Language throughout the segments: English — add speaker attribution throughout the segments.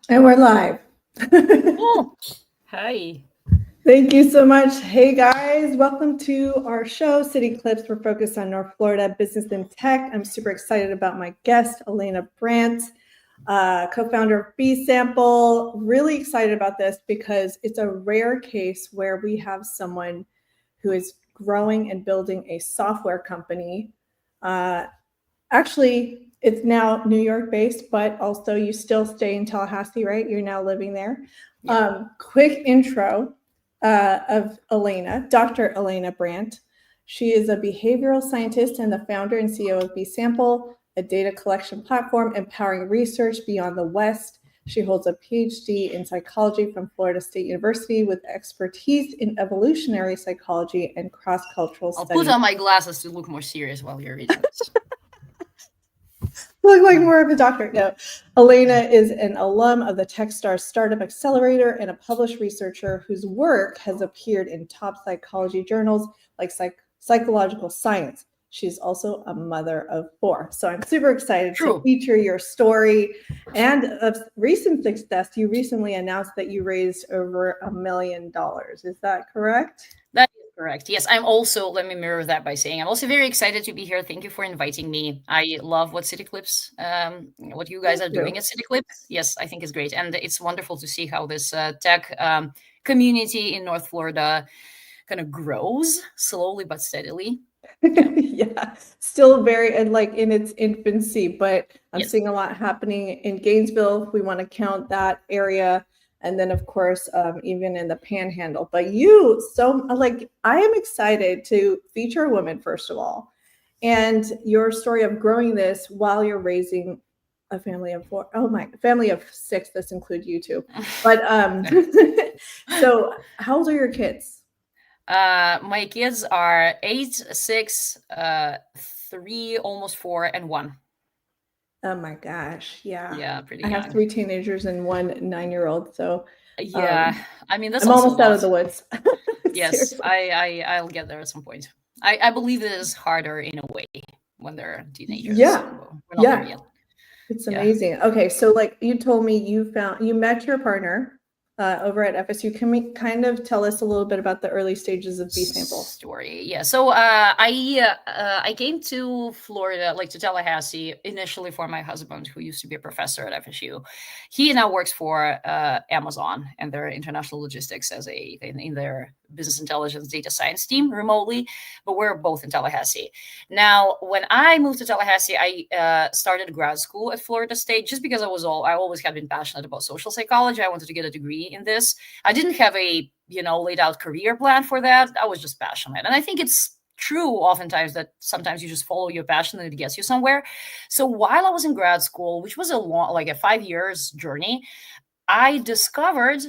Speaker 1: And we're live.
Speaker 2: Oh, hi.
Speaker 1: Thank you so much. Hey guys, welcome to our show, City Clips. We're focused on North Florida business and tech. I'm super excited about my guest, Elena Brandt, co-founder of Besample. Really excited about this because it's a rare case where we have someone who is growing and building a software company. Actually, it's now New York based, but also you still stay in Tallahassee, right? You're now living there.
Speaker 2: Yeah.
Speaker 1: Quick intro of Elena, Dr. Elena Brandt. She is a behavioral scientist and the founder and CEO of Besample, a data collection platform empowering research beyond the West. She holds a PhD in psychology from Florida State University with expertise in evolutionary psychology and cross-cultural
Speaker 2: I'll put
Speaker 1: studies.
Speaker 2: on my glasses to look more serious while you're reading this.
Speaker 1: Look like more of a doctor. No. Elena is an alum of the Techstars Startup Accelerator and a published researcher whose work has appeared in top psychology journals like Psychological Science. She's also a mother of 4. So I'm super excited to
Speaker 2: True.
Speaker 1: feature your story and of recent success. You recently announced that you raised over $1 million. Is that correct?
Speaker 2: That is correct. Yes, I'm also, let me mirror that by saying I'm also very excited to be here. Thank you for inviting me. I love what what you guys
Speaker 1: Thank
Speaker 2: are
Speaker 1: you.
Speaker 2: doing at CityClips. Yes, I think it's great. And it's wonderful to see how this tech community in North Florida kind of grows slowly but steadily. Yeah.
Speaker 1: Yeah, still very and like in its infancy, but I'm
Speaker 2: Yes.
Speaker 1: seeing a lot happening in Gainesville. If we want to count that area, and then of course, even in the Panhandle. But you, so like, I am excited to feature a woman first of all, and your story of growing this while you're raising a family of 4. Oh my, family of 6. This includes you too. But so how old are your kids?
Speaker 2: My kids are 8, 6, 3, almost 4, and 1.
Speaker 1: Oh my gosh, yeah.
Speaker 2: Yeah, pretty
Speaker 1: I have
Speaker 2: young.
Speaker 1: 3 teenagers and 1 nine-year-old, so,
Speaker 2: Yeah,
Speaker 1: um,
Speaker 2: I mean that's
Speaker 1: I'm
Speaker 2: also a
Speaker 1: almost out of
Speaker 2: lot.
Speaker 1: the woods.
Speaker 2: Yes,
Speaker 1: Seriously.
Speaker 2: I'll get there at some point. I believe it is harder in a way when they're teenagers.
Speaker 1: Yeah,
Speaker 2: We're not there
Speaker 1: yeah.
Speaker 2: yet.
Speaker 1: It's
Speaker 2: Yeah.
Speaker 1: amazing. Okay, so like you told me you met your partner over at FSU. Can we kind of tell us a little bit about the early stages of B Sample?
Speaker 2: Story. Yeah. So I came to Florida, like to Tallahassee, initially for my husband, who used to be a professor at FSU. He now works for Amazon and their international logistics as in their business intelligence data science team remotely. But we're both in Tallahassee. Now, when I moved to Tallahassee, I started grad school at Florida State just because I always had been passionate about social psychology. I wanted to get a degree in this. I didn't have a laid out career plan for that. I was just passionate. And I think it's true oftentimes that sometimes you just follow your passion and it gets you somewhere. So while I was in grad school, which was like a 5 years journey, I discovered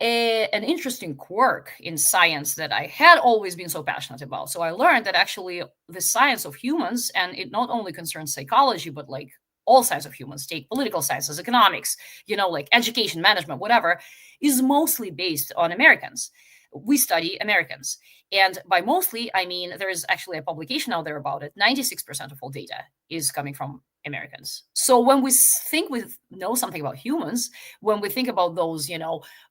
Speaker 2: an interesting quirk in science that I had always been so passionate about. So I learned that actually the science of humans, and it not only concerns psychology, but like all sides of humans, take political sciences, economics, like education, management, whatever, is mostly based on Americans. We study Americans. And by mostly, I mean there is actually a publication out there about it. 96% of all data is coming from Americans. So when we think we know something about humans, when we think about those,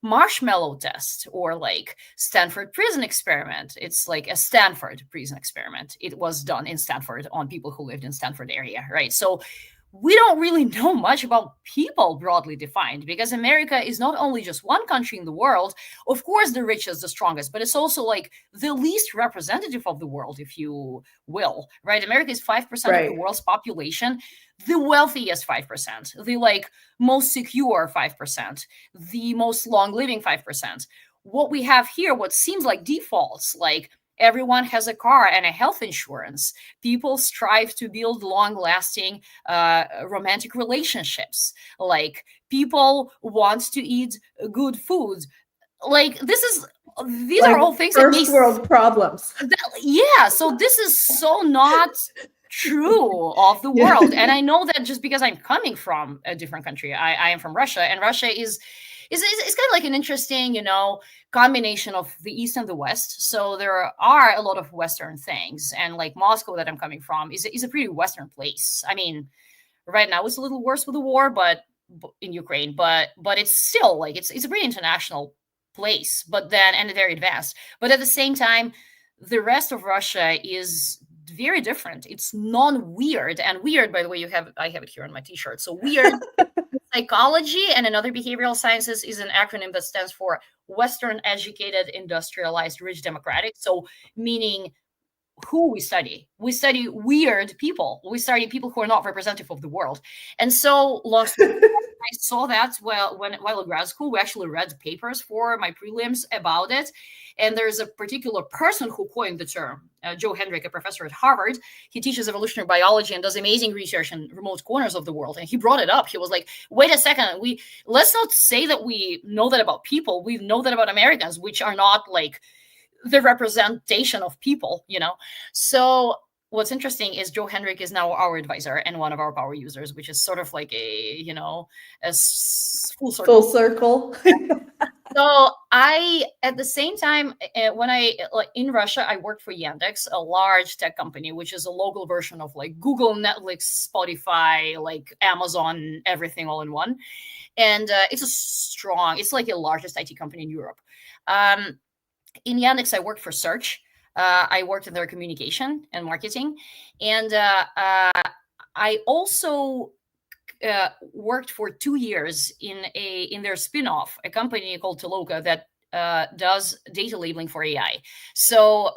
Speaker 2: marshmallow test or like Stanford prison experiment, it's like a Stanford prison experiment. It was done in Stanford on people who lived in Stanford area, right? So we don't really know much about people broadly defined because America is not only just one country in the world, of course, the richest, the strongest, but it's also like the least representative of the world, if you will, right? America is 5% of the
Speaker 1: Right.
Speaker 2: world's population, the wealthiest 5%, the like most secure 5%, the most long living 5%. What we have here, what seems like defaults, like everyone has a car and a health insurance. People strive to build long lasting romantic relationships. Like people want to eat good food. Like these are all
Speaker 1: Like
Speaker 2: things that
Speaker 1: first world problems.
Speaker 2: yeah. So this is so not true of the
Speaker 1: Yeah.
Speaker 2: world. And I know that just because I'm coming from a different country. I am from Russia, and Russia is kind of like an interesting, combination of the East and the West. So there are a lot of Western things, and like Moscow, that I'm coming from, is a pretty Western place. I mean, right now it's a little worse with the war, but in Ukraine, but it's still like it's a pretty international place, but then and very advanced. But at the same time, the rest of Russia is very different. It's non-weird, and weird, by the way, I have it here on my T-shirt. So weird psychology and another behavioral sciences is an acronym that stands for Western Educated Industrialized Rich Democratic. So meaning who we study. We study weird people. We study people who are not representative of the world. And so long story short, I saw that while in grad school. We actually read papers for my prelims about it. And there's a particular person who coined the term, Joe Hendrick, a professor at Harvard. He teaches evolutionary biology and does amazing research in remote corners of the world. And he brought it up. He was like, wait a second, let's not say that we know that about people. We know that about Americans, which are not like the representation of people, So what's interesting is Joe Hendrick is now our advisor and one of our power users, which is sort of like full circle.
Speaker 1: Full circle.
Speaker 2: So at the same time, when in Russia, I worked for Yandex, a large tech company, which is a local version of like Google, Netflix, Spotify, like Amazon, everything all in one. And it's like the largest IT company in Europe. In Yandex, I worked for search. I worked in their communication and marketing. And I also worked for 2 years in their spin-off, a company called Toloka that does data labeling for AI. So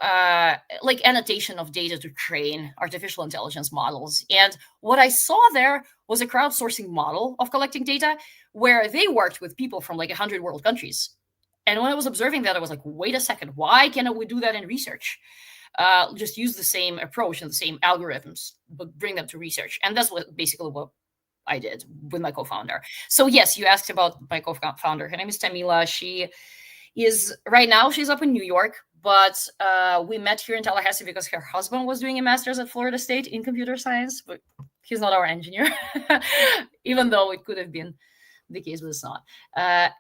Speaker 2: like annotation of data to train artificial intelligence models. And what I saw there was a crowdsourcing model of collecting data where they worked with people from like 100 world countries. And when I was observing that, I was like, wait a second, why cannot we do that in research? Just use the same approach and the same algorithms, but bring them to research. And that's basically what I did with my co-founder. So yes, you asked about my co-founder. Her name is Tamila. Right now she's up in New York, but we met here in Tallahassee because her husband was doing a master's at Florida State in computer science, but he's not our engineer, even though it could have been the case, but it's not.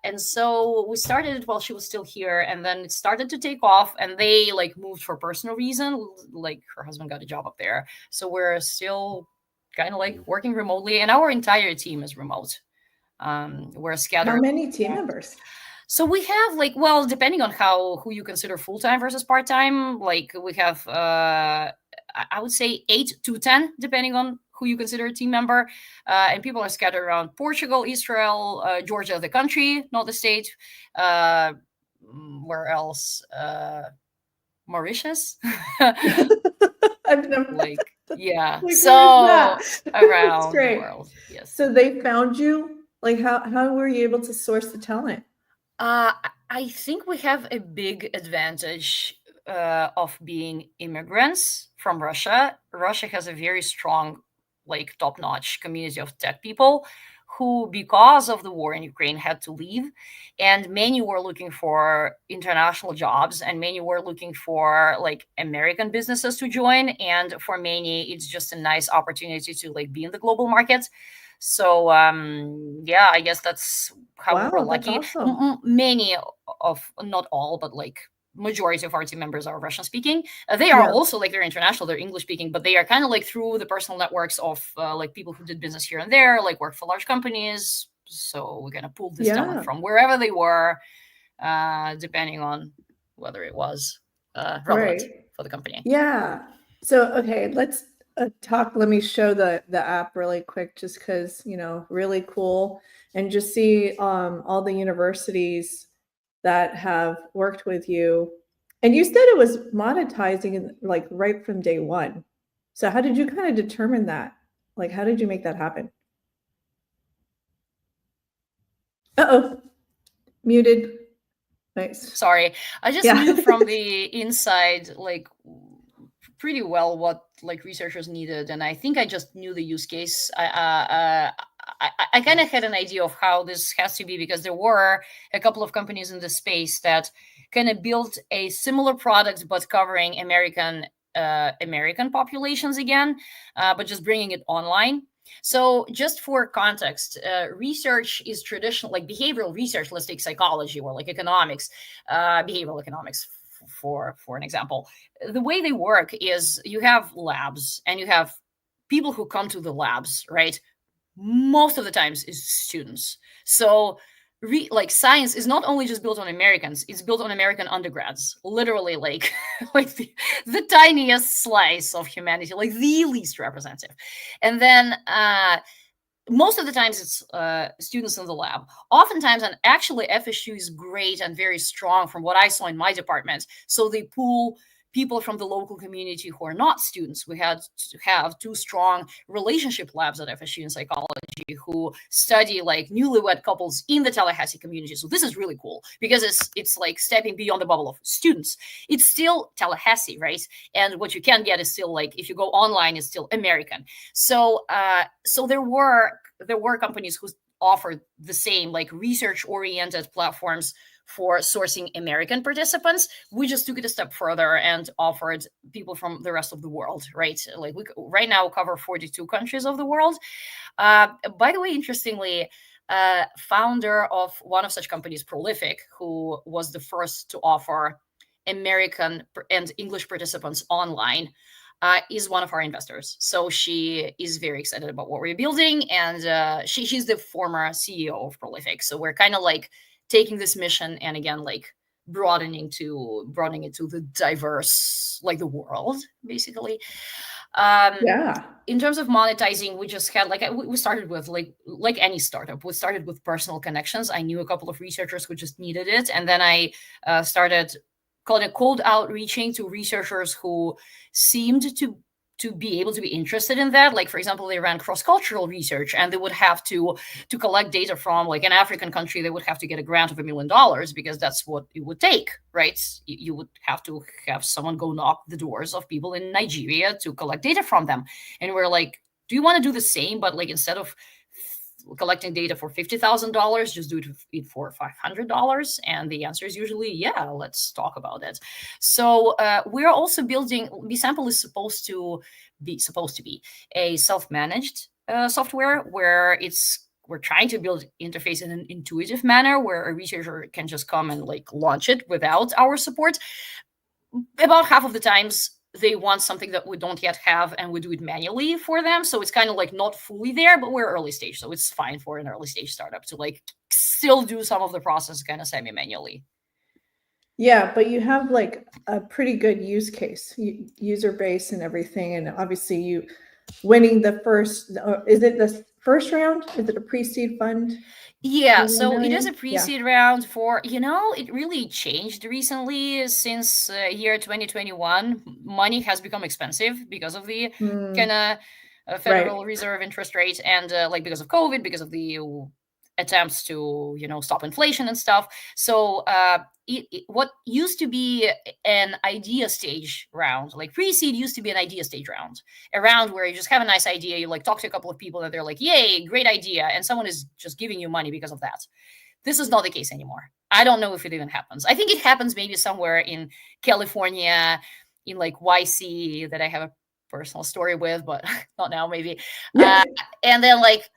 Speaker 2: And so we started it while she was still here, and then it started to take off, and they like moved for personal reason. Like her husband got a job up there. So we're still kind of like working remotely, and our entire team is remote. We're scattered.
Speaker 1: How many team members?
Speaker 2: So we have depending on who you consider full-time versus part-time, like we have, I would say 8 to 10, depending on who you consider a team member. And people are scattered around Portugal, Israel, Georgia, the country, not the state. Where else? Mauritius.
Speaker 1: I've never
Speaker 2: so around the world. Yes.
Speaker 1: So they found you. Like how were you able to source the talent?
Speaker 2: I think we have a big advantage of being immigrants from Russia. Russia has a very strong, like top-notch community of tech people who, because of the war in Ukraine, had to leave. And many were looking for international jobs, and many were looking for like American businesses to join. And for many, it's just a nice opportunity to like be in the global market. So I guess that's how we were lucky. Awesome. Many of, not all, but like majority of our team members are Russian speaking. They are also like, they're international, they're English speaking, but they are kind of like through the personal networks of like people who did business here and there, like work for large companies. So we're going to pull this talent from wherever they were, depending on whether it was relevant for the company.
Speaker 1: Yeah. So, okay, let's talk. Let me show the app really quick, just because, really cool. And just see all the universities that have worked with you. And you said it was monetizing like right from day one. So how did you kind of determine that? Like, how did you make that happen? Muted. Nice.
Speaker 2: Sorry. I just knew from the inside, like pretty well what like researchers needed. And I think I just knew the use case. I kind of had an idea of how this has to be, because there were a couple of companies in the space that kind of built a similar product, but covering American populations again, but just bringing it online. So just for context, research is traditional, like behavioral research. Let's take psychology or like economics, behavioral economics, for an example. The way they work is you have labs and you have people who come to the labs, right? most of the times is students. So like science is not only just built on Americans, it's built on American undergrads, literally like like the tiniest slice of humanity, like the least representative. And then most of the times it's students in the lab. Oftentimes, and actually FSU is great and very strong from what I saw in my department. So they pull people from the local community who are not students. We had to have 2 strong relationship labs at FSU in psychology who study like newlywed couples in the Tallahassee community. So this is really cool because it's like stepping beyond the bubble of students. It's still Tallahassee, right? And what you can get is still like, if you go online, it's still American. So so there were companies who offered the same like research oriented platforms for sourcing American participants. We just took it a step further and offered people from the rest of the world, right? Like we right now cover 42 countries of the world. By the way, interestingly, founder of one of such companies, Prolific, who was the first to offer American and English participants online, is one of our investors. So she is very excited about what we're building, and she's the former CEO of Prolific. So we're kind of like taking this mission and again like broadening it to the diverse, like the world, basically.
Speaker 1: Yeah.
Speaker 2: In terms of monetizing, we just had like we started with like any startup. We started with personal connections. I knew a couple of researchers who just needed it, and then I started calling it cold outreaching to researchers who seemed to be able to be interested in that. Like, for example, they ran cross-cultural research and they would have to collect data from like an African country. They would have to get a grant of $1 million because that's what it would take, right? You would have to have someone go knock the doors of people in Nigeria to collect data from them. And we're like, do you want to do the same, but like instead of collecting data for $50,000, just do it for $500? And the answer is usually, yeah, let's talk about it. So we're also building, Besample is supposed to be a self-managed software where we're trying to build interface in an intuitive manner where a researcher can just come and like launch it without our support. About half of the times they want something that we don't yet have and we do it manually for them. So it's kind of like not fully there, but we're early stage. So it's fine for an early stage startup to like still do some of the process kind of semi-manually.
Speaker 1: Yeah, but you have like a pretty good use case, user base and everything. And obviously you winning the first, is it the first round? Is it a pre-seed fund?
Speaker 2: Yeah, so it is a pre-seed round for, it really changed recently since year 2021. Money has become expensive because of the kind of Federal Reserve interest rate and like because of COVID, because of the attempts to, stop inflation and stuff. So what used to be an idea stage round, like pre-seed used to be an idea stage round, a round where you just have a nice idea, you like talk to a couple of people and they're like, yay, great idea, and someone is just giving you money because of that. This is not the case anymore. I don't know if it even happens. I think it happens maybe somewhere in California, in like YC, that I have a personal story with, but not now, maybe. And then like,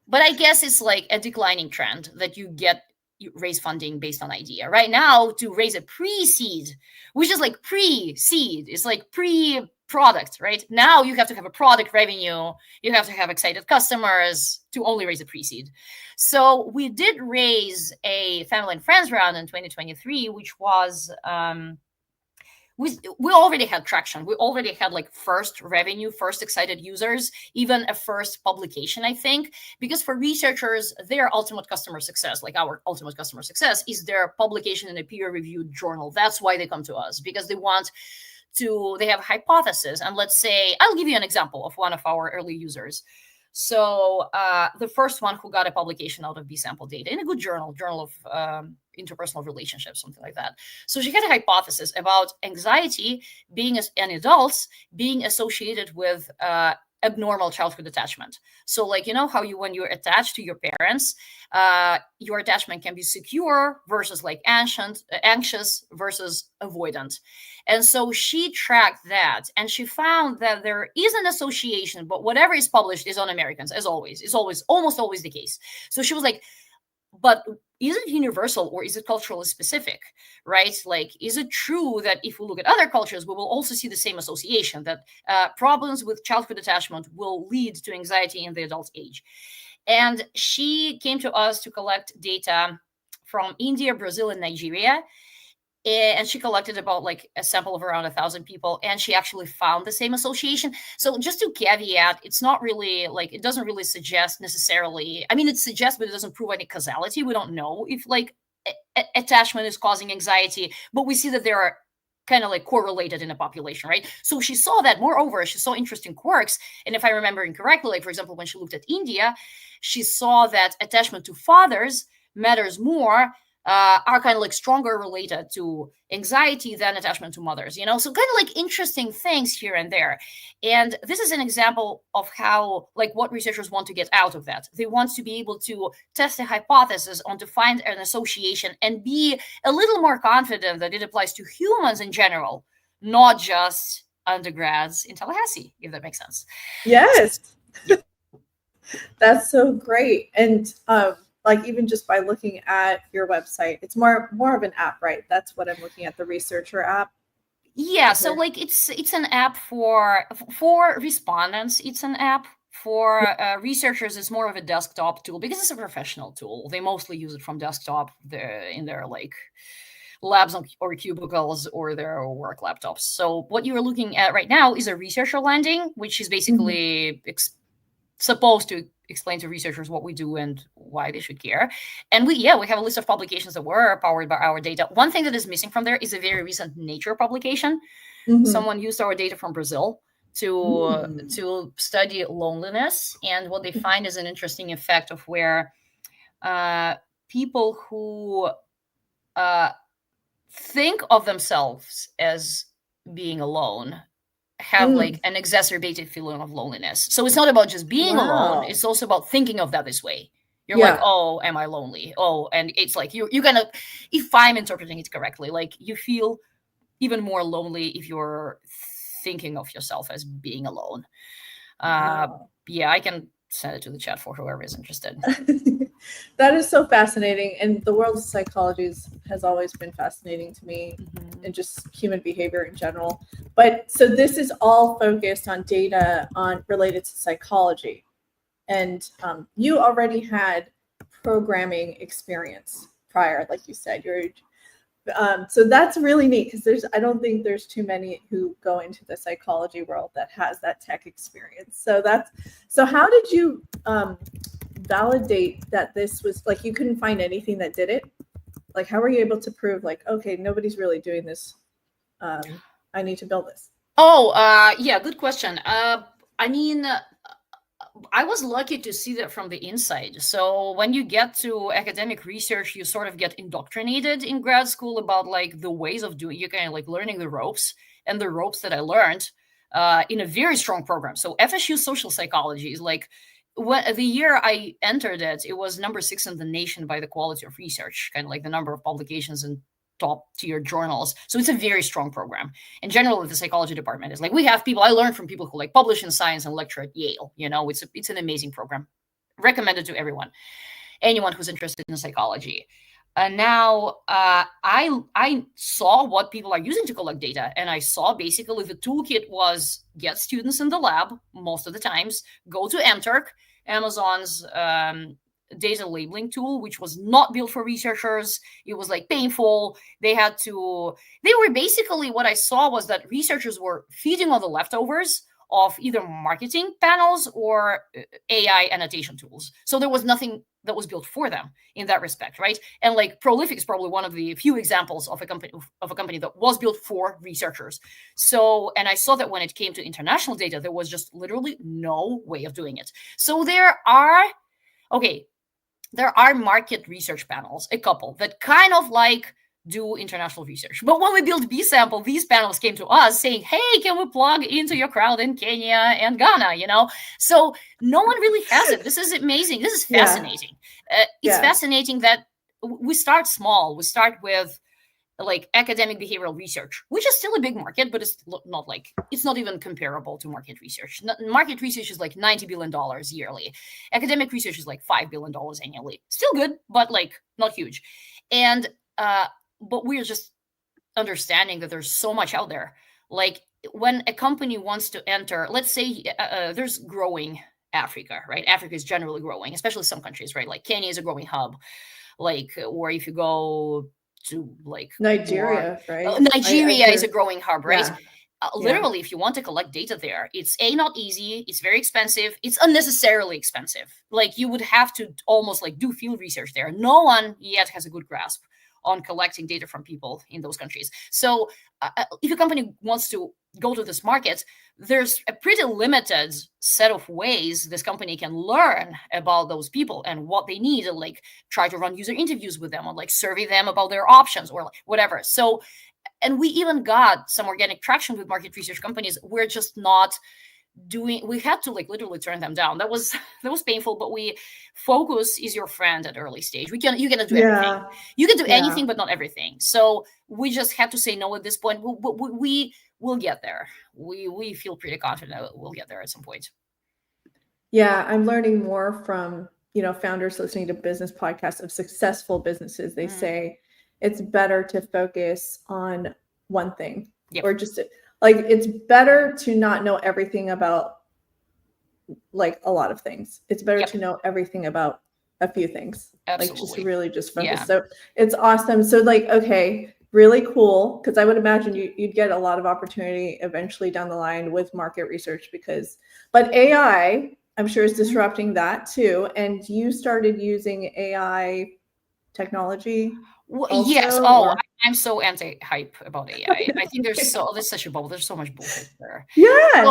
Speaker 2: but I guess it's like a declining trend that you raise funding based on idea. Right now, to raise a pre-seed, which is like pre-seed, it's like pre-product, right? Now you have to have a product revenue, you have to have excited customers to only raise a pre-seed. So we did raise a family and friends round in 2023, which was we already had traction. We already had like first revenue, first excited users, even a first publication, I think, because for researchers, their ultimate customer success, like our ultimate customer success, is their publication in a peer-reviewed journal. That's why they come to us, because they have a hypothesis. And let's say, I'll give you an example of one of our early users. So the first one who got a publication out of Besample data in a good journal of interpersonal relationships, something like that. So she had a hypothesis about anxiety in adults being associated with abnormal childhood attachment. So like, how when you're attached to your parents, your attachment can be secure versus like anxious versus avoidant. And so she tracked that and she found that there is an association, but whatever is published is on Americans, as always. It's almost always the case. So she was like, but is it universal or is it culturally specific, right? Like, is it true that if we look at other cultures, we will also see the same association, that problems with childhood attachment will lead to anxiety in the adult age? And she came to us to collect data from India, Brazil, and Nigeria. And she collected about like a sample of around 1,000 people, and she actually found the same association. So just to caveat, it's not really like, it doesn't really suggest necessarily, I mean, it suggests, but it doesn't prove any causality. We don't know if like attachment is causing anxiety, but we see that there are kind of like correlated in a population, right? So she saw that. Moreover, she saw interesting quirks. And if I remember incorrectly, like for example, when she looked at India, she saw that attachment to fathers matters more, are kind of like stronger related to anxiety than attachment to mothers, you know? So kind of like interesting things here and there. And this is an example of how, like, what researchers want to get out of that. They want to be able to test a hypothesis on to find an association and be a little more confident that it applies to humans in general, not just undergrads in Tallahassee, if that makes sense.
Speaker 1: Yes. That's so great. And like even just by looking at your website, it's more of an app, right? That's what I'm looking at, the researcher app.
Speaker 2: Yeah, so like it's an app for respondents. It's an app for researchers. It's more of a desktop tool because it's a professional tool. They mostly use it from desktop in their like labs or cubicles or their work laptops. So what you're looking at right now is a researcher landing, which is basically supposed to explain to researchers what we do and why they should care. And we have a list of publications that were powered by our data. One thing that is missing from there is a very recent Nature publication. Someone used our data from Brazil to study loneliness, and what they find is an interesting effect of where people who think of themselves as being alone have like an exacerbated feeling of loneliness. So it's not about just being alone, it's also about thinking of that this way. You're like, oh, am I lonely? Oh, and it's like you're gonna, if I'm interpreting it correctly, like you feel even more lonely if you're thinking of yourself as being alone. Yeah, I can send it to the chat for whoever is interested.
Speaker 1: That is so fascinating. And the world of psychology has always been fascinating to me, and just human behavior in general. But so this is all focused on data related to psychology. And you already had programming experience prior, like you said. So that's really neat because I don't think there's too many who go into the psychology world that has that tech experience. So how did you validate that this was like, you couldn't find anything that did it? Like, how were you able to prove like, okay, nobody's really doing this? I need to build this.
Speaker 2: Yeah, good question. I mean, I was lucky to see that from the inside. So when you get to academic research, you sort of get indoctrinated in grad school about like the ways of doing, you kind of like learning the ropes, and the ropes that I learned in a very strong program. So FSU social psychology is like, the year I entered it, it was number 6 in the nation by the quality of research, kind of like the number of publications in top tier journals. So it's a very strong program. In general, the psychology department is like, we have people, I learned from people who like publish in Science and lecture at Yale. You know, it's an amazing program. Recommended to anyone who's interested in psychology. Now, I saw what people are using to collect data, and I saw basically the toolkit was get students in the lab most of the times, go to MTurk, Amazon's data labeling tool, which was not built for researchers. It was like painful. They were basically, what I saw was that researchers were feeding on the leftovers of either marketing panels or AI annotation tools. So there was nothing that was built for them in that respect, right? And like Prolific is probably one of the few examples of a company that was built for researchers. So, and I saw that when it came to international data, there was just literally no way of doing it. So there are market research panels, a couple that kind of like do international research. But when we built Besample, these panels came to us saying, hey, can we plug into your crowd in Kenya and Ghana, you know? So no one really has it. This is amazing. This is fascinating. It's fascinating that we start small. We start with like academic behavioral research, which is still a big market, but it's not even comparable to market research. Market research is like $90 billion yearly. Academic research is like $5 billion annually. Still good, but like not huge. And but we're just understanding that there's so much out there. Like when a company wants to enter, let's say there's growing Africa, right? Africa is generally growing, especially some countries, right? Like Kenya is a growing hub. Like, or if you go to like
Speaker 1: Nigeria, right?
Speaker 2: Nigeria is a growing hub, right?
Speaker 1: Yeah.
Speaker 2: Literally, if you want to collect data there, it's not easy. It's very expensive. It's unnecessarily expensive. Like you would have to almost like do field research there. No one yet has a good grasp on collecting data from people in those countries. So if a company wants to go to this market, there's a pretty limited set of ways this company can learn about those people and what they need, and like try to run user interviews with them or like survey them about their options or like whatever. So, and we even got some organic traction with market research companies. We're just not doing, we had to like literally turn them down. That was painful, but we focus is your friend at early stage. You cannot do everything. You can do anything, but not everything. So we just had to say no at this point. We will get there. We feel pretty confident that we'll get there at some point.
Speaker 1: Yeah, I'm learning more from, founders listening to business podcasts of successful businesses. They say it's better to focus on one thing, or just like it's better to not know everything about like a lot of things. It's better to know everything about a few things.
Speaker 2: Absolutely.
Speaker 1: Like just really just focus. Yeah. So it's awesome. So like, okay, really cool. Because I would imagine you'd get a lot of opportunity eventually down the line with market research but AI, I'm sure, is disrupting that too. And you started using AI technology.
Speaker 2: Yes. Oh, I'm so anti-hype about AI. I think there's such a bubble. There's so much bullshit there.
Speaker 1: Yeah.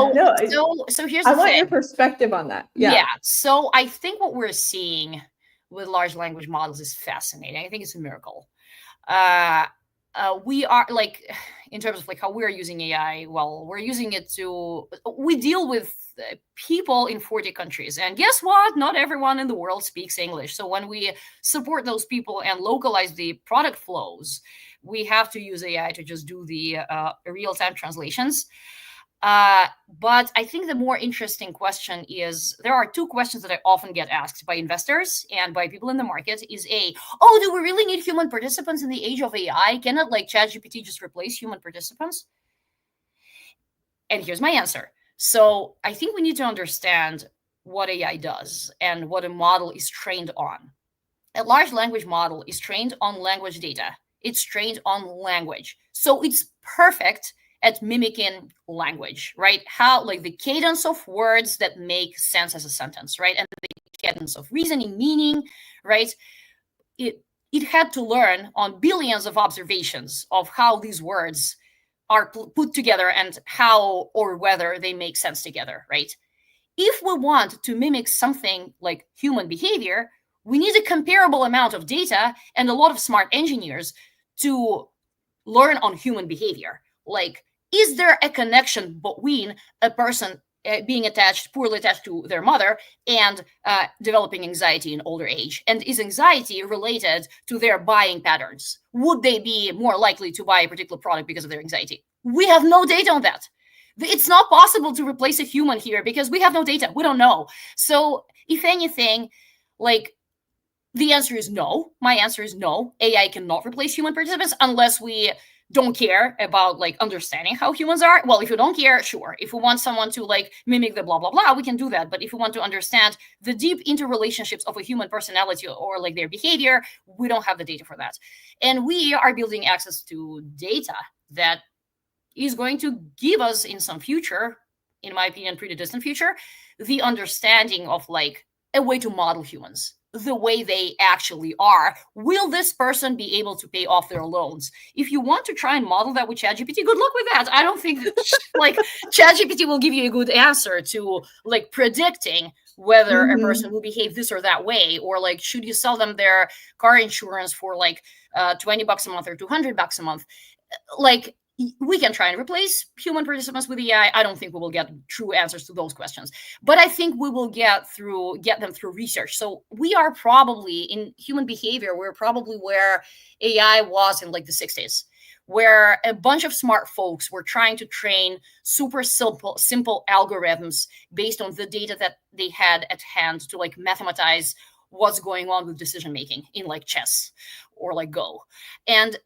Speaker 2: So here's the thing.
Speaker 1: I want your perspective on that. Yeah.
Speaker 2: So I think what we're seeing with large language models is fascinating. I think it's a miracle. We are like, in terms of like how we're using AI, well, we're using it we deal with people in 40 countries. And guess what? Not everyone in the world speaks English. So when we support those people and localize the product flows, we have to use AI to just do the real-time translations. But I think the more interesting question is, there are two questions that I often get asked by investors and by people in the market is do we really need human participants in the age of AI? Cannot like ChatGPT just replace human participants? And here's my answer. So I think we need to understand what AI does and what a model is trained on. A large language model is trained on language data. It's trained on language. So it's perfect at mimicking language, right? How like the cadence of words that make sense as a sentence, right? And the cadence of reasoning, meaning, right? It had to learn on billions of observations of how these words are put together and how or whether they make sense together, right? If we want to mimic something like human behavior, we need a comparable amount of data and a lot of smart engineers to learn on human behavior. Like, is there a connection between a person being poorly attached to their mother and developing anxiety in older age? And is anxiety related to their buying patterns? Would they be more likely to buy a particular product because of their anxiety? We have no data on that. It's not possible to replace a human here because we have no data. We don't know. So if anything, like, the answer is no. My answer is no. AI cannot replace human participants unless we don't care about like understanding how humans are. Well, if you don't care, sure. If we want someone to like mimic the blah, blah, blah, we can do that. But if we want to understand the deep interrelationships of a human personality or like their behavior, we don't have the data for that. And we are building access to data that is going to give us in some future, in my opinion, pretty distant future, the understanding of like a way to model humans the way they actually are. Will this person be able to pay off their loans? If you want to try and model that with ChatGPT, good luck with that. I don't think like ChatGPT will give you a good answer to like predicting whether a person will behave this or that way, or like should you sell them their car insurance for like $20 a month or $200 a month. Like, we can try and replace human participants with AI. I don't think we will get true answers to those questions, but I think we will get them through research. So we are probably in human behavior. We're probably where AI was in like the 60s. where a bunch of smart folks were trying to train super simple algorithms based on the data that they had at hand to like mathematize what's going on with decision making in like chess or like Go. And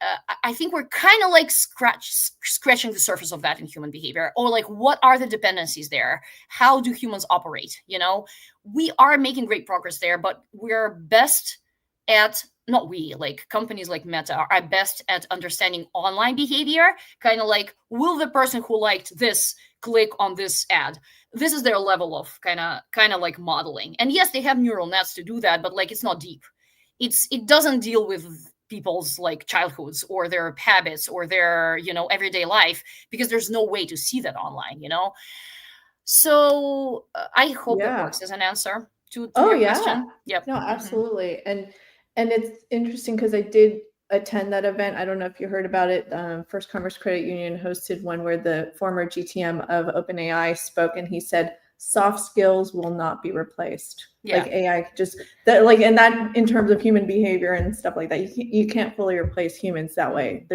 Speaker 2: I think we're kind of like scratching the surface of that in human behavior, or like what are the dependencies there? How do humans operate? You know, we are making great progress there, but we're best at, not we, like companies like Meta are best at understanding online behavior, kind of like, will the person who liked this click on this ad? This is their level of kind of like modeling. And yes, they have neural nets to do that, but like it's not deep. It doesn't deal with people's like childhoods or their habits or their, you know, everyday life, because there's no way to see that online, you know. So I hope that works as an answer to your question. Yep.
Speaker 1: No, absolutely. And it's interesting because I did attend that event. I don't know if you heard about it. First Commerce Credit Union hosted one where the former GTM of OpenAI spoke, and he said soft skills will not be replaced.
Speaker 2: Yeah.
Speaker 1: Like AI just that, like, and that in terms of human behavior and stuff like that, you can't fully replace humans that way.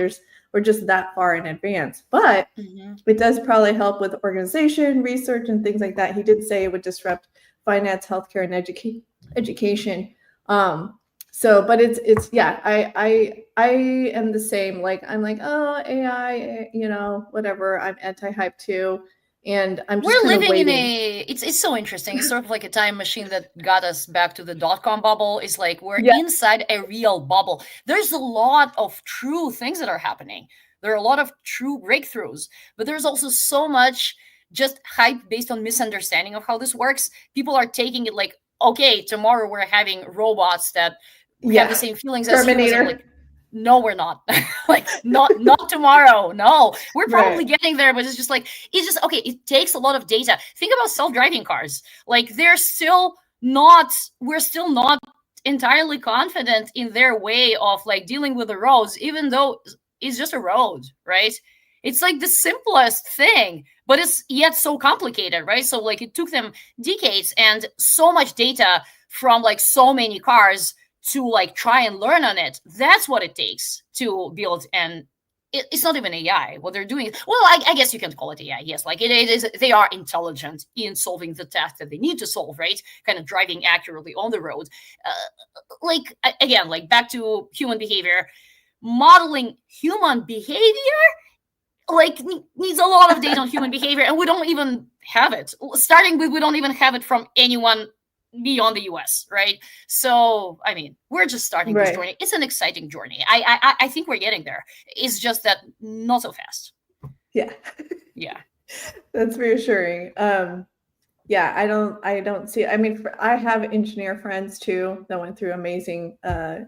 Speaker 1: We're just that far in advance, but it does probably help with organization, research, and things like that. He did say it would disrupt finance, healthcare, and education. So, but it's yeah, I am the same. Like, I'm like, oh, AI, you know, whatever. I'm anti-hype too. And I'm just
Speaker 2: we're living
Speaker 1: waiting.
Speaker 2: in it's so interesting. It's sort of like a time machine that got us back to the dot-com bubble. It's like we're inside a real bubble. There's a lot of true things that are happening. There are a lot of true breakthroughs, but there's also so much just hype based on misunderstanding of how this works. People are taking it like, okay, tomorrow we're having robots that have the same feelings as humans. I'm like, no, we're not. Like, not tomorrow. No, we're probably getting there, but it's just okay. It takes a lot of data. Think about self-driving cars. Like, we're still not entirely confident in their way of like dealing with the roads, even though it's just a road, right? It's like the simplest thing, but it's yet so complicated, right? So like it took them decades and so much data from like so many cars to like try and learn on it. That's what it takes to build. And it's not even AI. What they're doing, well, I guess you can call it AI. Yes, like it is. They are intelligent in solving the tasks that they need to solve, right? Kind of driving accurately on the road. Like again, like back to human behavior, modeling human behavior like needs a lot of data on human behavior, and we don't even have it. Starting with, we don't even have it from anyone beyond the US, right? So I mean, we're just starting this journey. It's an exciting journey. I think we're getting there. It's just that not so fast.
Speaker 1: Yeah. That's reassuring. Yeah, I don't see, I mean, I have engineer friends too that went through amazing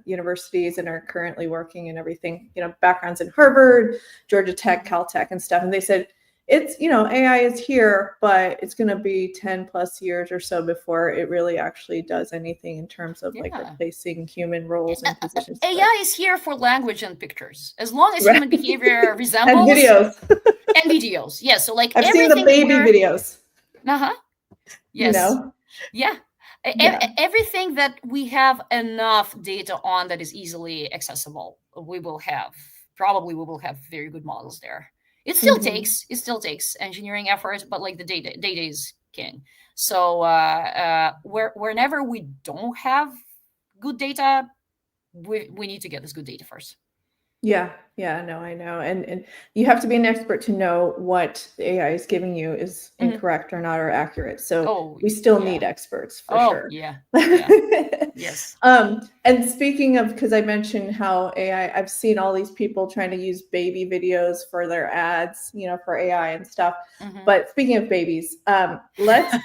Speaker 1: universities and are currently working and everything, you know, backgrounds in Harvard, Georgia Tech, Caltech and stuff. And they said, it's, you know, AI is here, but it's going to be 10 plus years or so before it really actually does anything in terms of like replacing human roles and positions.
Speaker 2: AI is here for language and pictures. As long as human behavior resembles.
Speaker 1: And videos.
Speaker 2: And videos. Yeah. So like
Speaker 1: I've seen the baby videos.
Speaker 2: Yes.
Speaker 1: You know?
Speaker 2: Yeah. Everything that we have enough data on that is easily accessible, we will have very good models there. It still takes engineering effort, but like the data is king. So whenever we don't have good data, we need to get this good data first.
Speaker 1: Yeah, no, I know. And you have to be an expert to know what the AI is giving you is incorrect or not, or accurate. So we still need experts for sure.
Speaker 2: Yeah. Yes.
Speaker 1: And speaking of, because I mentioned how AI, I've seen all these people trying to use baby videos for their ads, you know, for AI and stuff. But speaking of babies, let's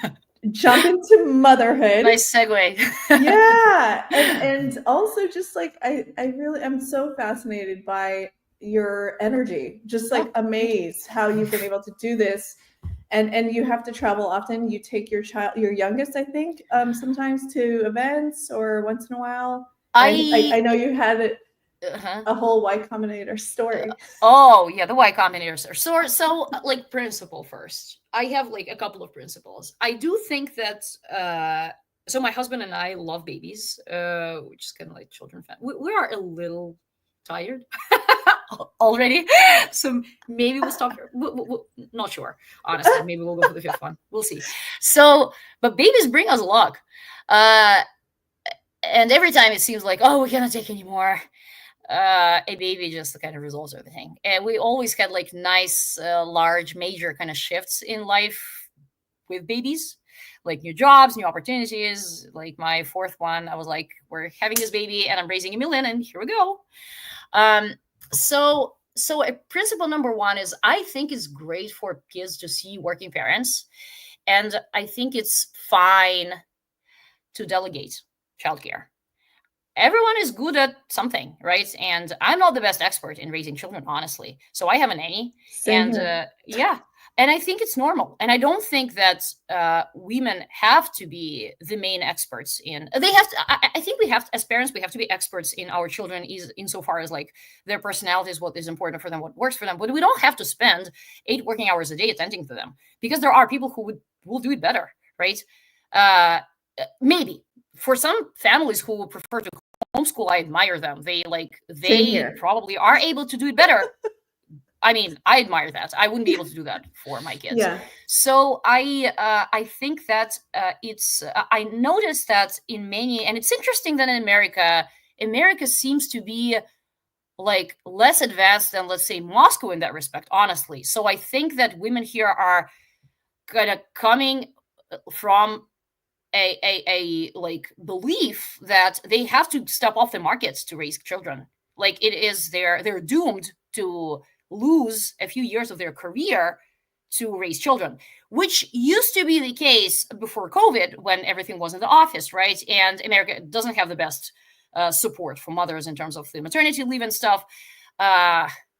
Speaker 1: jump into motherhood.
Speaker 2: Nice segue.
Speaker 1: Yeah. And also just like, I really am so fascinated by your energy, just like amazed how you've been able to do this. And you have to travel often. You take your youngest, I think, sometimes to events or once in a while. I know you had a whole Y Combinator story.
Speaker 2: The Y Combinator story. So like principle first. I have like a couple of principles. I do think that so my husband and I love babies, which is kind of like children fan. We are a little tired already. So maybe we'll stop here. Not sure, honestly. Maybe we'll go for the fifth one. We'll see. So, but babies bring us luck. And every time it seems like, oh, we cannot take anymore, a baby just kind of resolves everything. And we always had like nice, large, major kind of shifts in life with babies, like new jobs, new opportunities. Like my fourth one, I was like, we're having this baby and I'm raising 1 million, and here we go. So a principle number one is, I think it's great for kids to see working parents. And I think it's fine to delegate childcare. Everyone is good at something, right? And I'm not the best expert in raising children, honestly. So I have a nanny.
Speaker 1: Same
Speaker 2: And
Speaker 1: here.
Speaker 2: yeah, and I think it's normal. And I don't think that women have to be the main experts in. They have to. I think we have, as parents, we have to be experts in our children, is insofar as like their personality is what is important for them, what works for them. But we don't have to spend 8 working hours a day attending to them, because there are people who will do it better, right? Maybe for some families who would prefer to homeschool, I admire them. They probably are able to do it better. I mean, I admire that. I wouldn't be able to do that for my kids.
Speaker 1: Yeah.
Speaker 2: So I think that it's. I noticed that in many, and it's interesting that in America seems to be like less advanced than, let's say, Moscow in that respect, honestly. So I think that women here are kind of coming from a like belief that they have to step off the markets to raise children. Like it is they're doomed to lose a few years of their career to raise children, which used to be the case before COVID, when everything was in the office, right? And America doesn't have the best support for mothers in terms of the maternity leave and stuff.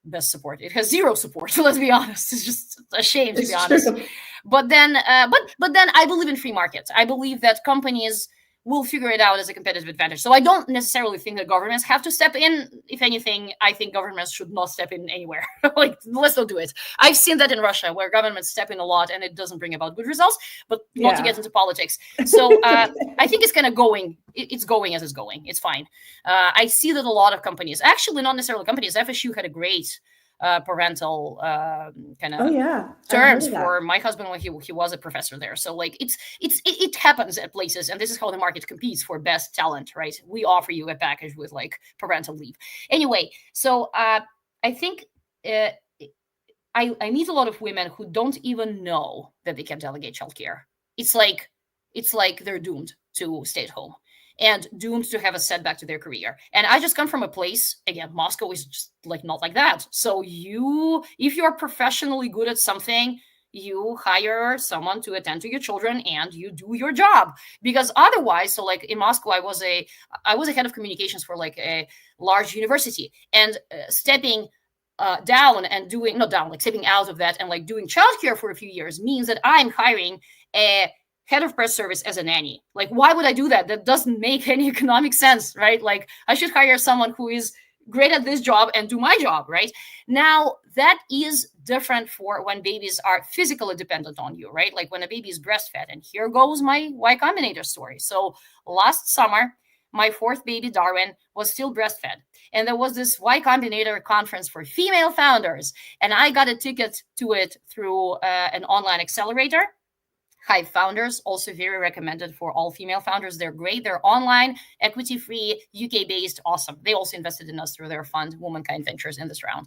Speaker 2: Best support. It has zero support. Let's be honest. It's just a shame, to be honest.
Speaker 1: True.
Speaker 2: But then I believe in free markets. I believe that companies will figure it out as a competitive advantage. So I don't necessarily think that governments have to step in. If anything, I think governments should not step in anywhere. Like, let's not do it. I've seen that in Russia, where governments step in a lot and it doesn't bring about good results. But not to get into politics. So I think it's kind of going. It's going as it's going. It's fine. I see that a lot of companies, actually not necessarily companies, FSU had a great parental kind of terms for my husband when he was a professor there. So like it happens at places, and this is how the market competes for best talent, right? We offer you a package with like parental leave. Anyway, so I think I meet a lot of women who don't even know that they can delegate childcare. It's like they're doomed to stay at home and doomed to have a setback to their career. And I just come from a place, again, Moscow is just like not like that. So if you're professionally good at something, you hire someone to attend to your children and you do your job. Because otherwise, so like in Moscow, I was a head of communications for like a large university, and stepping down and doing, not down, like stepping out of that and like doing childcare for a few years means that I'm hiring a head of press service as a nanny. Like, why would I do that? That doesn't make any economic sense, right? Like, I should hire someone who is great at this job and do my job, right? Now, that is different for when babies are physically dependent on you, right? Like when a baby is breastfed. And here goes my Y Combinator story. So last summer, my fourth baby, Darwin, was still breastfed. And there was this Y Combinator conference for female founders. And I got a ticket to it through an online accelerator. Hive Founders, also very recommended for all female founders. They're great. They're online, equity-free, UK-based, awesome. They also invested in us through their fund, Womankind Ventures, in this round.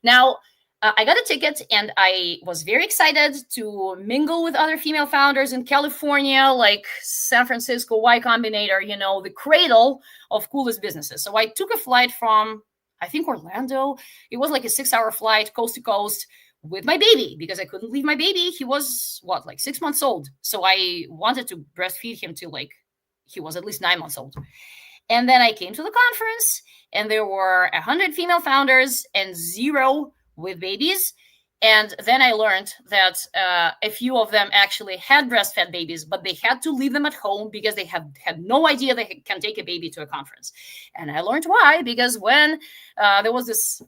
Speaker 2: Now, I got a ticket, and I was very excited to mingle with other female founders in California, like San Francisco, Y Combinator, the cradle of coolest businesses. So I took a flight from, I think, Orlando. It was like a 6-hour flight, coast to coast, with my baby, because I couldn't leave my baby. He was like 6 months old. So I wanted to breastfeed him till like he was at least 9 months old. And then I came to the conference, and there were 100 female founders and 0 with babies. And then I learned that a few of them actually had breastfed babies, but they had to leave them at home because they had no idea they can take a baby to a conference. And I learned why, because when there was this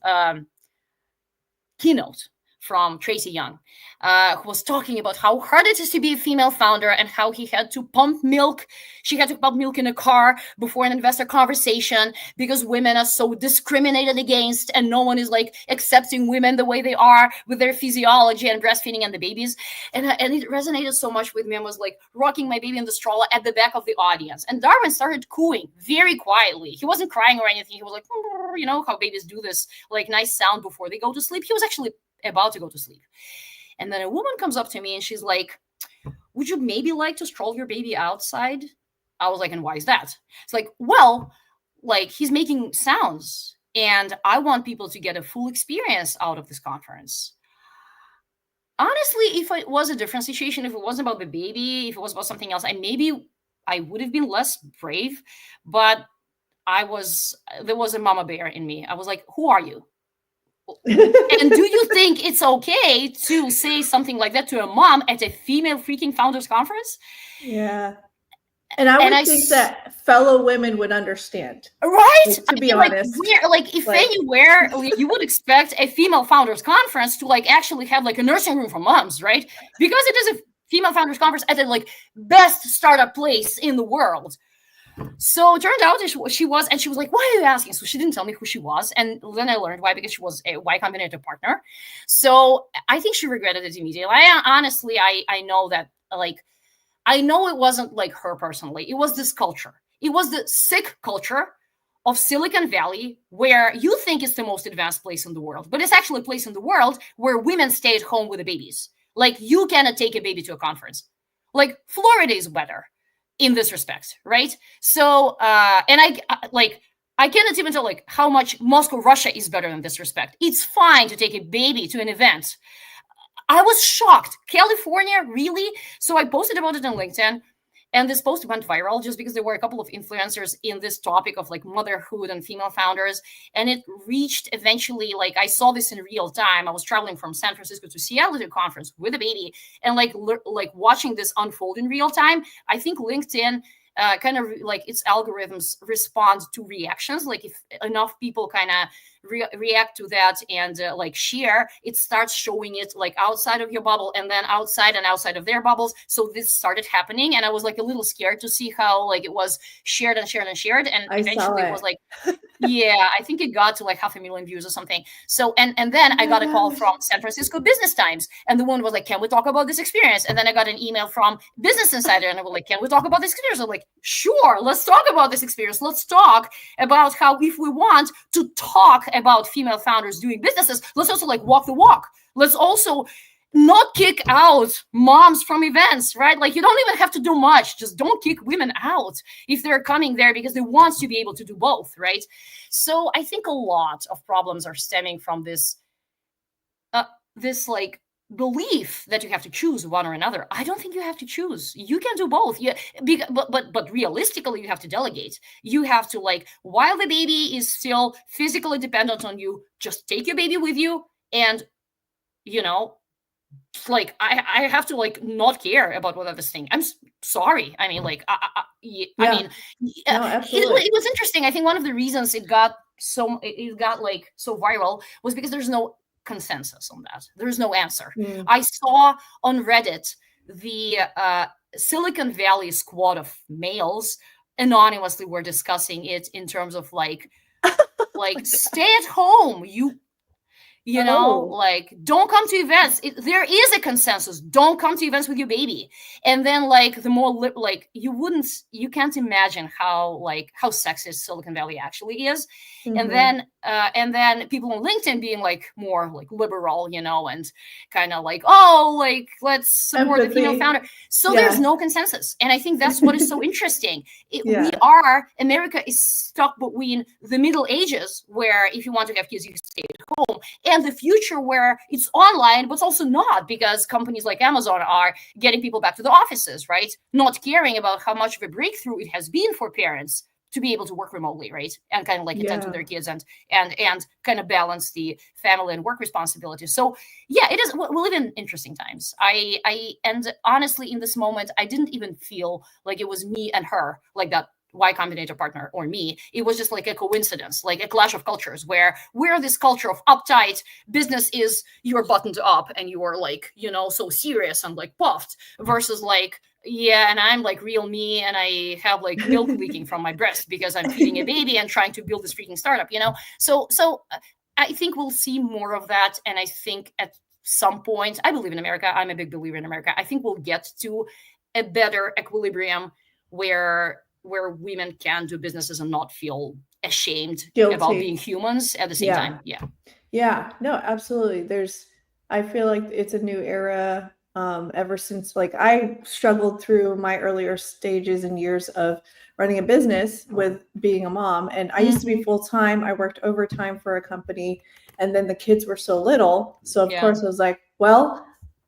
Speaker 2: keynote from Tracy Young, who was talking about how hard it is to be a female founder and how he had to pump milk. She had to pump milk in a car before an investor conversation because women are so discriminated against and no one is like accepting women the way they are with their physiology and breastfeeding and the babies. And it resonated so much with me and was like rocking my baby in the stroller at the back of the audience. And Darwin started cooing very quietly. He wasn't crying or anything. He was like, you know, how babies do this like nice sound before they go to sleep. He was actually about to go to sleep. And then a woman comes up to me and she's like, would you maybe like to stroll your baby outside? I was like, and why is that? It's like, well, like he's making sounds and I want people to get a full experience out of this conference. Honestly, if it was a different situation, if it wasn't about the baby, if it was about something else, I would have been less brave, but there was a mama bear in me. I was like, who are you? And do you think it's okay to say something like that to a mom at a female freaking founders conference?
Speaker 1: Yeah. And I think that fellow women would understand.
Speaker 2: Right?
Speaker 1: Like, to be honest.
Speaker 2: If anywhere, you would expect a female founders conference to like actually have like a nursing room for moms, right? Because it is a female founders conference at the like best startup place in the world. So it turned out she was, and she was like, why are you asking? So she didn't tell me who she was. And then I learned why, because she was a Y Combinator partner. So I think she regretted it immediately. I know that, like, I know it wasn't like her personally. It was this culture. It was the sick culture of Silicon Valley, where you think it's the most advanced place in the world, but it's actually a place in the world where women stay at home with the babies. Like, you cannot take a baby to a conference. Like, Florida is better in this respect, right? So, and I cannot even tell like how much Moscow, Russia is better in this respect. It's fine to take a baby to an event. I was shocked. California, really? So I posted about it on LinkedIn, and this post went viral just because there were a couple of influencers in this topic of like motherhood and female founders. And it reached eventually, like I saw this in real time. I was traveling from San Francisco to Seattle to a conference with a baby and like watching this unfold in real time. I think LinkedIn kind of like its algorithms respond to reactions. Like if enough people kind of react to that and like share, it starts showing it like outside of your bubble and then outside and outside of their bubbles. So this started happening, and I was like a little scared to see how like it was shared and shared and shared, and eventually it was like yeah, I think it got to like 500,000 views or something. So and then I got a call from San Francisco Business Times, and the woman was like, can we talk about this experience? And then I got an email from Business Insider, and I was like, can we talk about this experience? I'm like, sure, let's talk about this experience. Let's talk about how if we want to talk about female founders doing businesses, let's also like walk the walk. Let's also not kick out moms from events, right? Like, you don't even have to do much. Just don't kick women out if they're coming there because they want to be able to do both, right? So I think a lot of problems are stemming from this like belief that you have to choose one or another. I don't think you have to choose. You can do both. Yeah, but realistically, you have to delegate. You have to, like, while the baby is still physically dependent on you, just take your baby with you, and you know, like I have to like not care about what other thing. I'm sorry. I mean, like I mean,
Speaker 1: no, absolutely.
Speaker 2: It was interesting. I think one of the reasons it got like so viral was because there's no consensus on that. There's no answer. I saw on Reddit the Silicon Valley squad of males anonymously were discussing it in terms of like stay at home, you know, like, don't come to events. There is a consensus. Don't come to events with your baby. And then, like, the more you can't imagine how sexist Silicon Valley actually is. And then people on LinkedIn being like more like liberal, you know, and kind of like, oh, like, let's support the female founder. So there's no consensus. And I think that's what is so interesting. America is stuck between the Middle Ages, where if you want to have kids, you stay at home, and the future where it's online, but it's also not, because companies like Amazon are getting people back to the offices, right? Not caring about how much of a breakthrough it has been for parents to be able to work remotely, right? And kind of like attend to their kids and kind of balance the family and work responsibilities. So yeah, it is. We live in interesting times. And honestly, in this moment, I didn't even feel like it was me and her, like that Y Combinator partner or me, it was just like a coincidence, like a clash of cultures where we're this culture of uptight business is you're buttoned up and you are like, so serious and like puffed versus like, yeah, and I'm like real me and I have like milk leaking from my breast because I'm feeding a baby and trying to build this freaking startup, So I think we'll see more of that. And I think at some point, I believe in America. I'm a big believer in America. I think we'll get to a better equilibrium where women can do businesses and not feel ashamed about being humans at the same time.
Speaker 1: Yeah, no, absolutely. I feel like it's a new era. Ever since like I struggled through my earlier stages and years of running a business with being a mom, and I used to be full-time. I worked overtime for a company, and then the kids were so little, so of course I was like, well,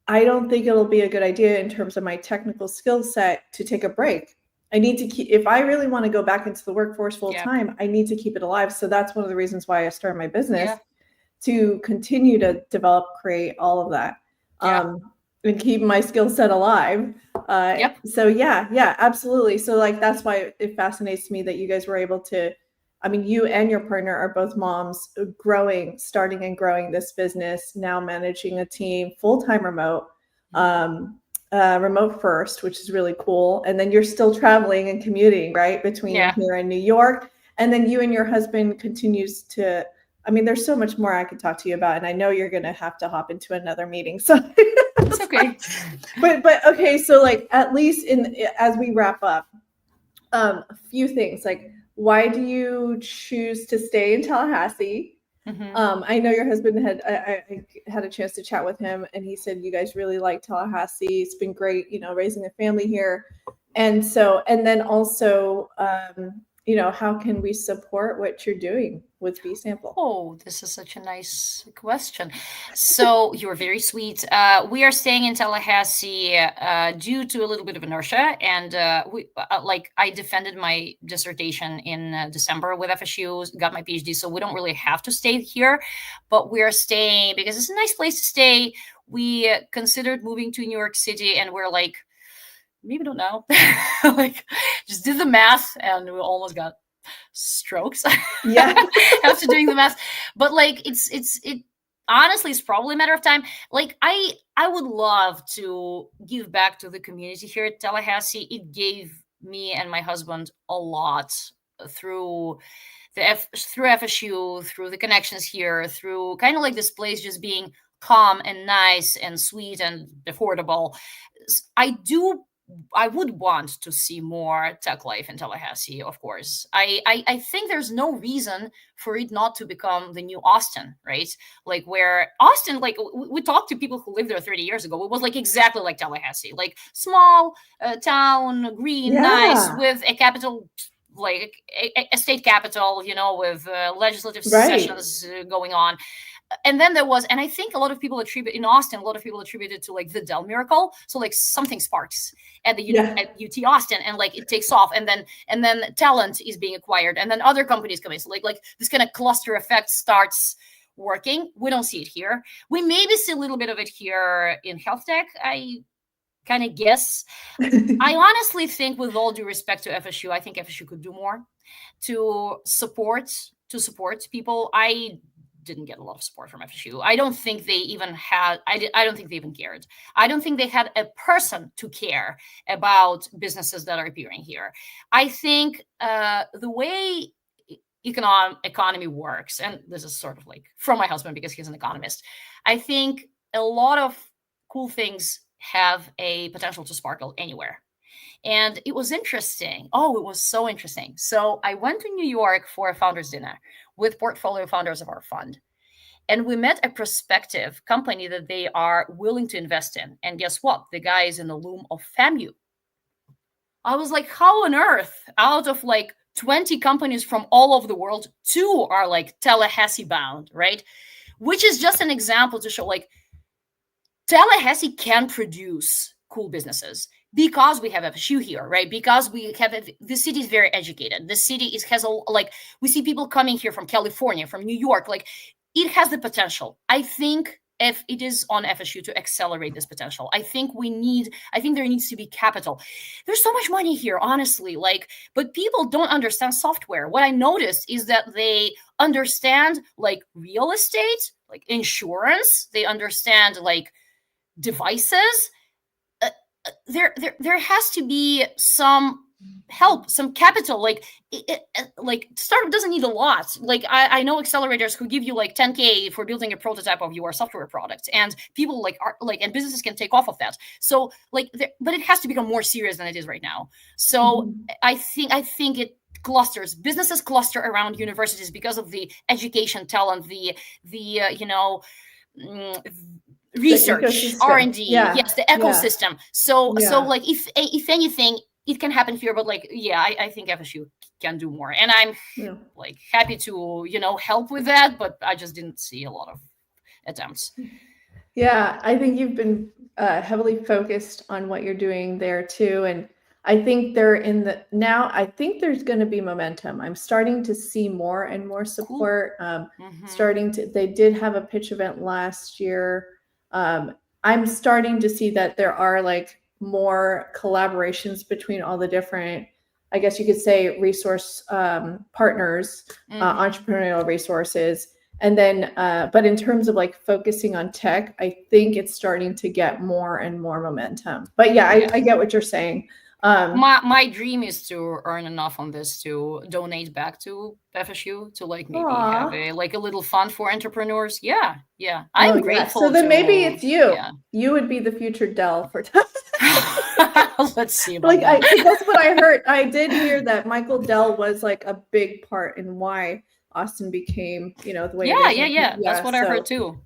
Speaker 1: I don't think it'll be a good idea in terms of my technical skill set to take a break. I need to keep, if I really want to go back into the workforce full time, I need to keep it alive. So that's one of the reasons why I started my business, to continue to develop, create all of that, and keep my skill set alive. So yeah, absolutely. So like, that's why it fascinates me that you guys were able to, I mean, you and your partner are both moms, starting and growing this business, now managing a team, full-time remote, remote first, which is really cool. And then you're still traveling and commuting, right? Between here and New York. And then you and your husband continues to, I mean, there's so much more I could talk to you about, and I know you're going to have to hop into another meeting. So
Speaker 2: it's okay.
Speaker 1: But okay. So like, at least as we wrap up, a few things, like, why do you choose to stay in Tallahassee? I know your husband I had a chance to chat with him, and he said you guys really like Tallahassee. It's been great, raising a family here. And then also, how can we support what you're doing with Besample?
Speaker 2: Oh, this is such a nice question. So you're very sweet. We are staying in Tallahassee due to a little bit of inertia, and I defended my dissertation in December with FSU, got my PhD, so we don't really have to stay here, but we are staying because it's a nice place to stay. We considered moving to New York City, and we're like, maybe don't know, like just did the math, and we almost got strokes after doing the math. But like, it honestly, it's probably a matter of time. Like I would love to give back to the community here at Tallahassee. It gave me and my husband a lot through through FSU, through the connections here, through kind of like this place just being calm and nice and sweet and affordable. I would want to see more tech life in Tallahassee, of course. I think there's no reason for it not to become the new Austin, right? Like where Austin, like we talked to people who lived there 30 years ago. It was like exactly like Tallahassee, like small town, green, nice, with a capital, like a state capital, with legislative sessions going on. And then there was, and I think a lot of people attribute it to like the Dell miracle. So like something sparks at the at UT Austin, and like it takes off, and then talent is being acquired, and then other companies come in. So like this kind of cluster effect starts working. We don't see it here. We maybe see a little bit of it here in health tech, I kind of guess. I honestly think, with all due respect to FSU, I think FSU could do more to support people. I didn't get a lot of support from FSU. I don't think they even had, I don't think they even cared. I don't think they had a person to care about businesses that are appearing here. I think the way economy works, and this is sort of like from my husband because he's an economist, I think a lot of cool things have a potential to sparkle anywhere. And it was interesting. Oh, it was so interesting. So I went to New York for a founders dinner with portfolio founders of our fund. And we met a prospective company that they are willing to invest in. And guess what? The guy is in the loom of FAMU. I was like, how on earth, out of like 20 companies from all over the world, 2 are like Tallahassee bound, right? Which is just an example to show like Tallahassee can produce cool businesses because we have FSU here, right? Because we have the city is very educated. The city has we see people coming here from California, from New York. Like it has the potential. I think if it is on FSU to accelerate this potential. I think there needs to be capital. There's so much money here, honestly, like, but people don't understand software. What I noticed is that they understand like real estate, like insurance, they understand like devices. There has to be some help, some capital. Like like startup doesn't need a lot. Like I know accelerators who give you like 10K for building a prototype of your software product, and people like are like, and businesses can take off of that. So like but it has to become more serious than it is right now. So I think it clusters, businesses cluster around universities because of the education talent, the research, R&D, yes, the ecosystem. So like if anything, it can happen here, but like I think FSU can do more, and I'm like happy to help with that, but I just didn't see a lot of attempts.
Speaker 1: Yeah, I think you've been heavily focused on what you're doing there too, and I think I think there's going to be momentum. I'm starting to see more and more support. They did have a pitch event last year. I'm starting to see that there are like more collaborations between all the different, I guess you could say, resource partners, entrepreneurial resources. And then, but in terms of like focusing on tech, I think it's starting to get more and more momentum. But I get what you're saying.
Speaker 2: My dream is to earn enough on this to donate back to FSU to like maybe have a little fund for entrepreneurs. Yeah. I'm grateful.
Speaker 1: So then maybe it's you. Yeah. You would be the future Dell for
Speaker 2: Let's see.
Speaker 1: Like that's what I heard. I did hear that Michael Dell was like a big part in why Austin became, the way it is.
Speaker 2: Yeah. That's what I heard too.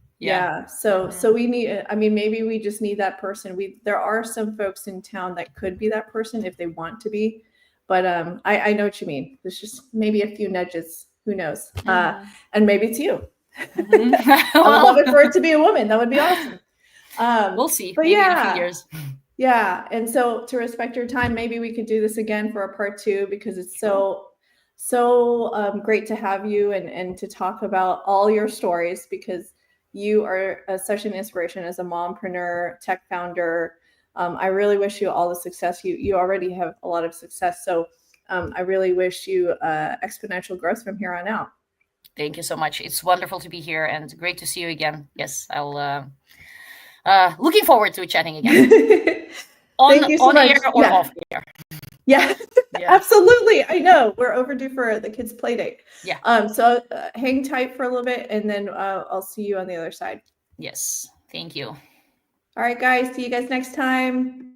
Speaker 1: So we need, I mean, maybe we just need that person. There are some folks in town that could be that person if they want to be, but I know what you mean. There's just maybe a few nudges, who knows? And maybe it's you. I would love it for it to be a woman. That would be awesome.
Speaker 2: We'll see. But maybe in a few years.
Speaker 1: Yeah. And so to respect your time, maybe we could do this again for a part 2, because it's so great to have you and to talk about all your stories, because you are such an inspiration as a mompreneur, tech founder. I really wish you all the success. You already have a lot of success. So I really wish you exponential growth from here on out.
Speaker 2: Thank you so much. It's wonderful to be here and great to see you again. Yes, I'll looking forward to chatting again.
Speaker 1: Thank you so much.
Speaker 2: Air or off air.
Speaker 1: Yeah, absolutely. I know we're overdue for the kids' play date.
Speaker 2: Yeah.
Speaker 1: So hang tight for a little bit, and then I'll see you on the other side.
Speaker 2: Yes. Thank you.
Speaker 1: All right, guys. See you guys next time.